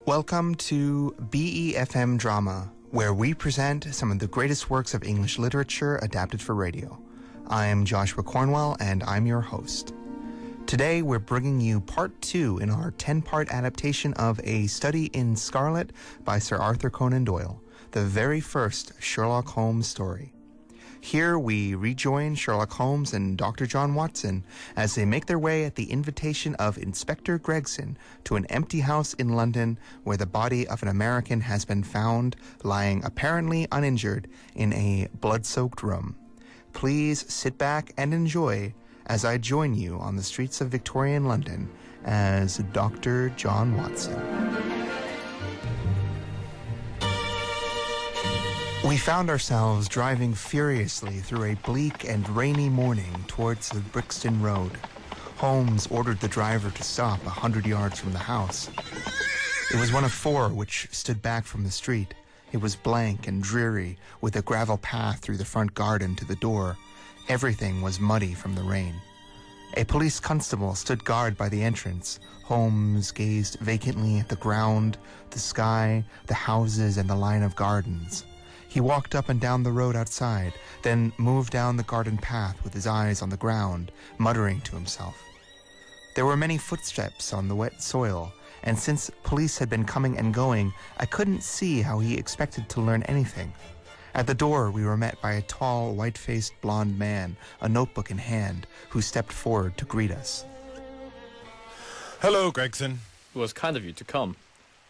Welcome to BeFM Drama, where we present some of the greatest works of English literature adapted for radio. I am Joshua Cornwell, and I'm your host. Today, we're bringing you part 2 in our 10-part adaptation of A Study in Scarlet by Sir Arthur Conan Doyle, the very first Sherlock Holmes story. Here we rejoin Sherlock Holmes and Dr. John Watson as they make their way at the invitation of Inspector Gregson to an empty house in London where the body of an American has been found lying apparently uninjured in a blood-soaked room. Please sit back and enjoy as I join you on the streets of Victorian London as Dr. John Watson. We found ourselves driving furiously through a bleak and rainy morning towards the Brixton Road. Holmes ordered the driver to stop 100 yards from the house. It was one of 4 which stood back from the street. It was blank and dreary, with a gravel path through the front garden to the door. Everything was muddy from the rain. A police constable stood guard by the entrance. Holmes gazed vacantly at the ground, the sky, the houses, and the line of gardens. He walked up and down the road outside, then moved down the garden path with his eyes on the ground, muttering to himself. There were many footsteps on the wet soil, and since police had been coming and going, I couldn't see how he expected to learn anything. At the door, we were met by a tall, white-faced blond man, a notebook in hand, who stepped forward to greet us. Hello, Gregson. It was kind of you to come.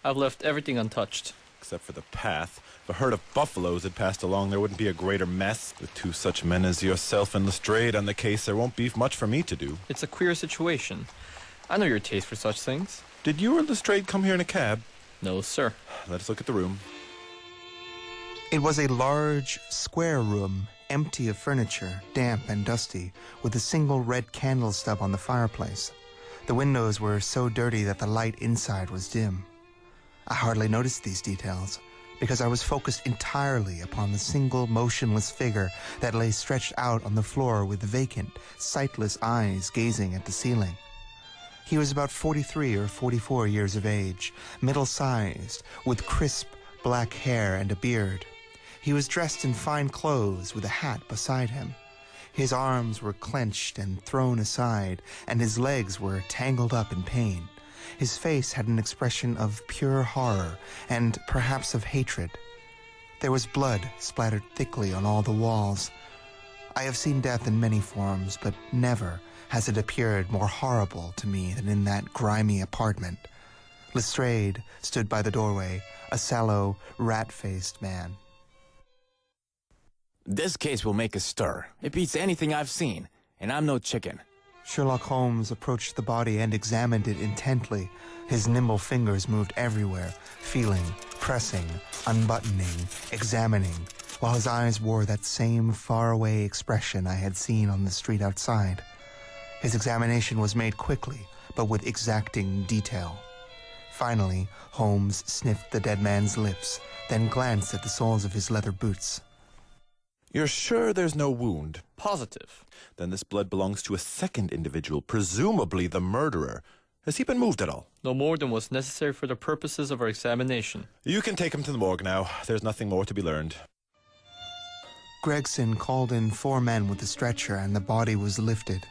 I've left everything untouched. Except for the path. If a herd of buffaloes had passed along, there wouldn't be a greater mess. With 2 such men as yourself and Lestrade on the case, there won't be much for me to do. It's a queer situation. I know your taste for such things. Did you or Lestrade come here in a cab? No, sir. Let us look at the room. It was a large, square room, empty of furniture, damp and dusty, with a single red candle stub on the fireplace. The windows were so dirty that the light inside was dim. I hardly noticed these details, because I was focused entirely upon the single motionless figure that lay stretched out on the floor with vacant, sightless eyes gazing at the ceiling. He was about 43 or 44 years of age, middle-sized, with crisp black hair and a beard. He was dressed in fine clothes with a hat beside him. His arms were clenched and thrown aside, and his legs were tangled up in pain. His face had an expression of pure horror and perhaps of hatred. There was blood splattered thickly on all the walls. I have seen death in many forms, but never has it appeared more horrible to me than in that grimy apartment. Lestrade stood by the doorway, a sallow, rat-faced man. This case will make a stir. It beats anything I've seen, and I'm no chicken. Sherlock Holmes approached the body and examined it intently. His nimble fingers moved everywhere, feeling, pressing, unbuttoning, examining, while his eyes wore that same faraway expression I had seen on the street outside. His examination was made quickly, but with exacting detail. Finally, Holmes sniffed the dead man's lips, then glanced at the soles of his leather boots. You're sure there's no wound? Positive. Then this blood belongs to a second individual, presumably the murderer. Has he been moved at all? No more than was necessary for the purposes of our examination. You can take him to the morgue now. There's nothing more to be learned. Gregson called in 4 men with the stretcher, and the body was lifted.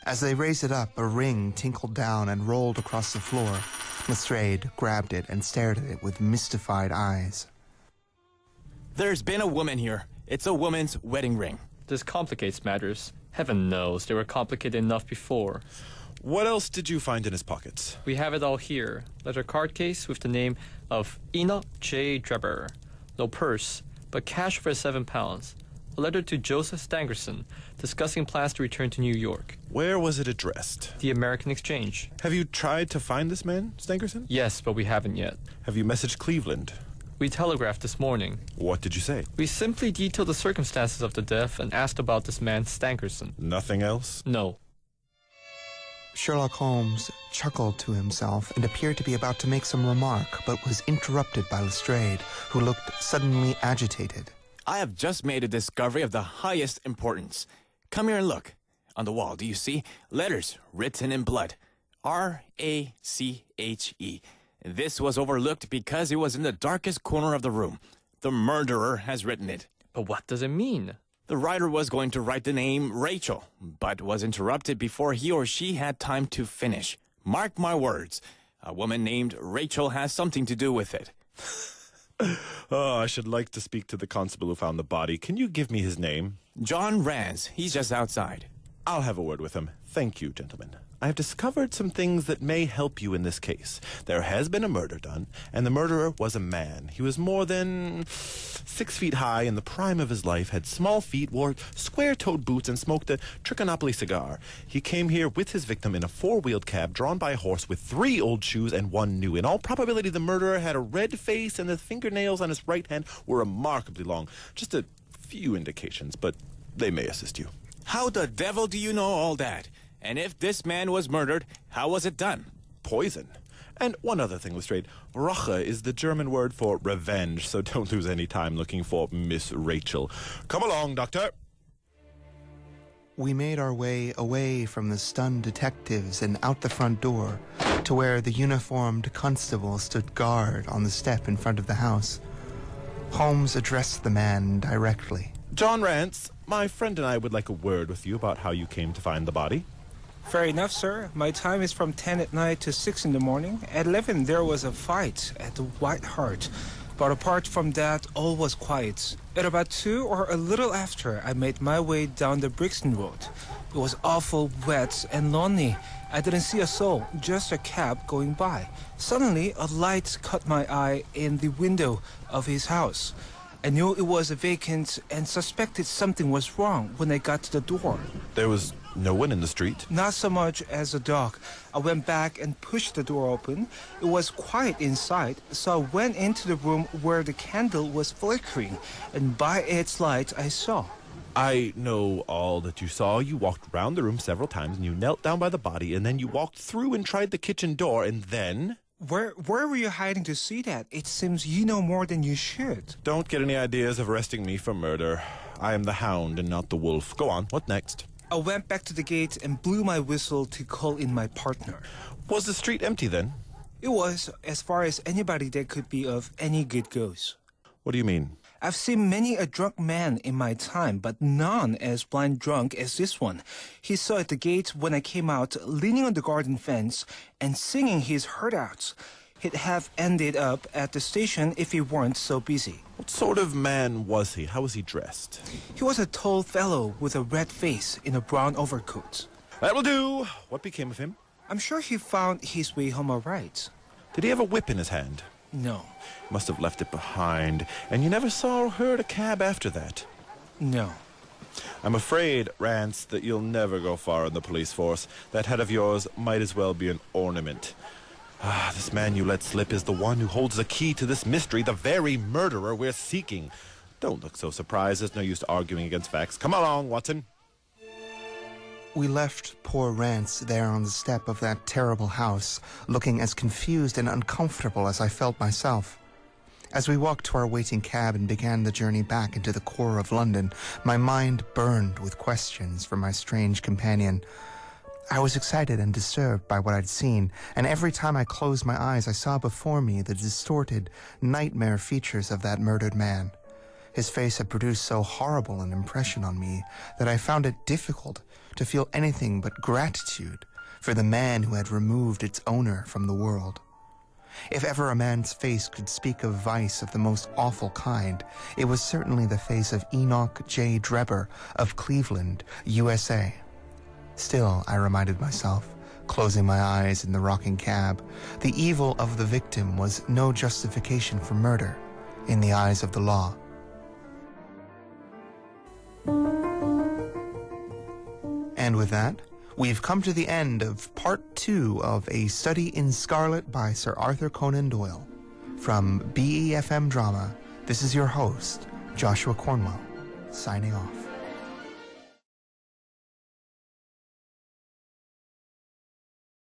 As they raised it up, a ring tinkled down and rolled across the floor. Lestrade grabbed it and stared at it with mystified eyes. There's been a woman here. It's a woman's wedding ring. This complicates matters. Heaven knows they were complicated enough before. What else did you find in his pockets? We have it all here. Leather card case with the name of Enoch J. Drebber. No purse, but cash for £7. A letter to Joseph Stangerson discussing plans to return to New York. Where was it addressed? The American Exchange. Have you tried to find this man, Stangerson? Yes, but we haven't yet. Have you messaged Cleveland? We telegraphed this morning. What did you say? We simply detailed the circumstances of the death and asked about this man Stangerson. Nothing else? No. Sherlock Holmes chuckled to himself and appeared to be about to make some remark, but was interrupted by Lestrade, who looked suddenly agitated. I have just made a discovery of the highest importance. Come here and look. On the wall, do you see? Letters written in blood. R-A-C-H-E. This was overlooked because it was in the darkest corner of the room. The murderer has written it. But what does it mean? The writer was going to write the name Rachel, but was interrupted before he or she had time to finish. Mark my words, a woman named Rachel has something to do with it. Oh, I should like to speak to the constable who found the body. Can you give me his name? John Rance. He's just outside. I'll have a word with him. Thank you, gentlemen. I have discovered some things that may help you in this case. There has been a murder done, and the murderer was a man. He was more than 6 feet high, in the prime of his life, had small feet, wore square-toed boots, and smoked a Trichinopoly cigar. He came here with his victim in a 4-wheeled cab drawn by a horse with 3 old shoes and 1 new. In all probability, the murderer had a red face, and the fingernails on his right hand were remarkably long. Just a few indications, but they may assist you. How the devil do you know all that? And if this man was murdered, how was it done? Poison. And one other thing, Lestrade. Rache is the German word for revenge, so don't lose any time looking for Miss Rachel. Come along, Doctor. We made our way away from the stunned detectives and out the front door to where the uniformed constable stood guard on the step in front of the house. Holmes addressed the man directly. John Rance, my friend and I would like a word with you about how you came to find the body. Fair enough, sir. My time is from 10 at night to 6 in the morning. At 11, there was a fight at the White Hart. But apart from that, all was quiet. At about 2 or a little after, I made my way down the Brixton Road. It was awful wet and lonely. I didn't see a soul, just a cab going by. Suddenly, a light caught my eye in the window of his house. I knew it was vacant and suspected something was wrong when I got to the door. There was no one in the street? Not so much as a dog. I went back and pushed the door open. It was quiet inside, so I went into the room where the candle was flickering, and by its light I saw. I know all that you saw. You walked round the room several times, and you knelt down by the body, and then you walked through and tried the kitchen door, and then... Where were you hiding to see that? It seems you know more than you should. Don't get any ideas of arresting me for murder. I am the hound and not the wolf. Go on, what next? I went back to the gate and blew my whistle to call in my partner. Was the street empty then? It was, as far as anybody that could be of any good goes. What do you mean? I've seen many a drunk man in my time, but none as blind drunk as this one. He saw at the gate when I came out, leaning on the garden fence and singing his heart out. He'd have ended up at the station if he weren't so busy. What sort of man was he? How was he dressed? He was a tall fellow with a red face in a brown overcoat. That will do. What became of him? I'm sure he found his way home all right. Did he have a whip in his hand? No. Must have left it behind. And you never saw or heard a cab after that? No. I'm afraid, Rance, that you'll never go far in the police force. That head of yours might as well be an ornament. This man you let slip is the one who holds the key to this mystery, the very murderer we're seeking. Don't look so surprised. There's no use arguing against facts. Come along, Watson. We left poor Rance there on the step of that terrible house, looking as confused and uncomfortable as I felt myself. As we walked to our waiting cab and began the journey back into the core of London, my mind burned with questions for my strange companion. I was excited and disturbed by what I'd seen, and every time I closed my eyes, I saw before me the distorted, nightmare features of that murdered man. His face had produced so horrible an impression on me that I found it difficult to feel anything but gratitude for the man who had removed its owner from the world. If ever a man's face could speak of vice of the most awful kind, it was certainly the face of Enoch J. Drebber of Cleveland, USA. Still, I reminded myself, closing my eyes in the rocking cab, the evil of the victim was no justification for murder in the eyes of the law. And with that, we've come to the end of Part 2 of A Study in Scarlet by Sir Arthur Conan Doyle. From BeFM Drama, this is your host, Joshua Cornwell, signing off.